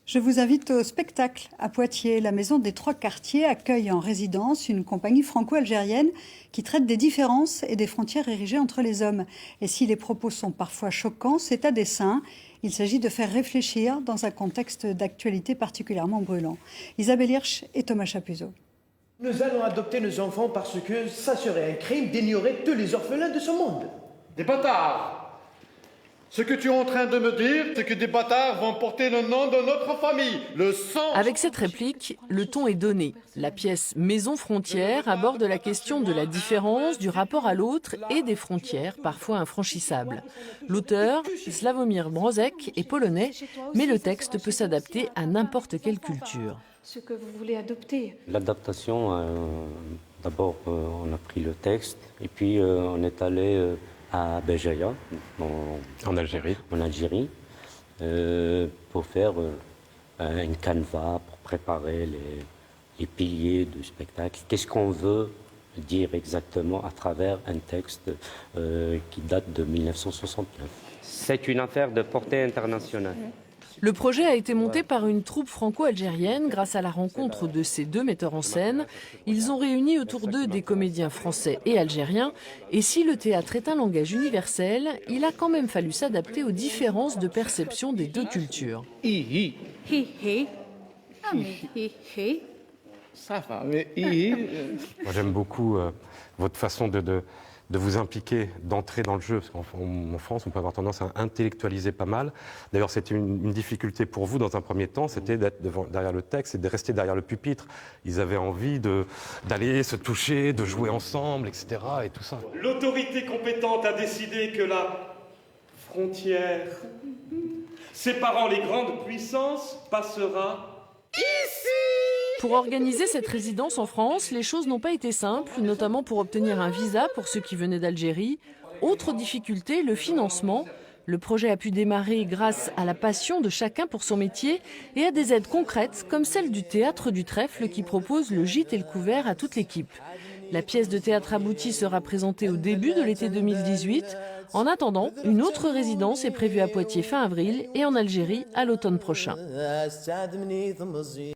Je vous invite au spectacle à Poitiers. La Maison des Trois Quartiers accueille en résidence une compagnie franco-algérienne qui traite des différences et des frontières érigées entre les hommes. Et si les propos sont parfois choquants, c'est à dessein. Il s'agit de faire réfléchir dans un contexte d'actualité particulièrement brûlant. Isabelle Hirsch et Thomas Chapuzot. Nous allons adopter nos enfants parce que ça serait un crime d'ignorer tous les orphelins de ce monde. Des bâtards! Ce que tu es en train de me dire, c'est que des bâtards vont porter le nom de notre famille, le sang. Avec cette réplique, le ton est donné. La pièce Maison Frontière aborde la question de la différence, du rapport à l'autre et des frontières parfois infranchissables. L'auteur, Sławomir Mrozek, est polonais, mais le texte peut s'adapter à n'importe quelle culture. Ce que vous voulez adopter. L'adaptation, d'abord on a pris le texte et puis on est allé à Béjaïa, en Algérie, pour faire une canevas, pour préparer les piliers du spectacle. Qu'est-ce qu'on veut dire exactement à travers un texte qui date de 1969. C'est une affaire de portée internationale. Le projet a été monté par une troupe franco-algérienne grâce à la rencontre de ces deux metteurs en scène. Ils ont réuni autour d'eux des comédiens français et algériens. Et si le théâtre est un langage universel, il a quand même fallu s'adapter aux différences de perception des deux cultures. Hi hi. Ah mais hi hi. Ça va, mais Moi, j'aime beaucoup votre façon de vous impliquer, d'entrer dans le jeu, parce qu'en France, on peut avoir tendance à intellectualiser pas mal. D'ailleurs, c'était une difficulté pour vous dans un premier temps, c'était d'être derrière le texte et de rester derrière le pupitre. Ils avaient envie d'aller se toucher, de jouer ensemble, etc. et tout ça. L'autorité compétente a décidé que la frontière séparant les grandes puissances passera ici. Pour organiser cette résidence en France, les choses n'ont pas été simples, notamment pour obtenir un visa pour ceux qui venaient d'Algérie. Autre difficulté, le financement. Le projet a pu démarrer grâce à la passion de chacun pour son métier et à des aides concrètes comme celle du Théâtre du Trèfle qui propose le gîte et le couvert à toute l'équipe. La pièce de théâtre aboutie sera présentée au début de l'été 2018. En attendant, une autre résidence est prévue à Poitiers fin avril et en Algérie à l'automne prochain.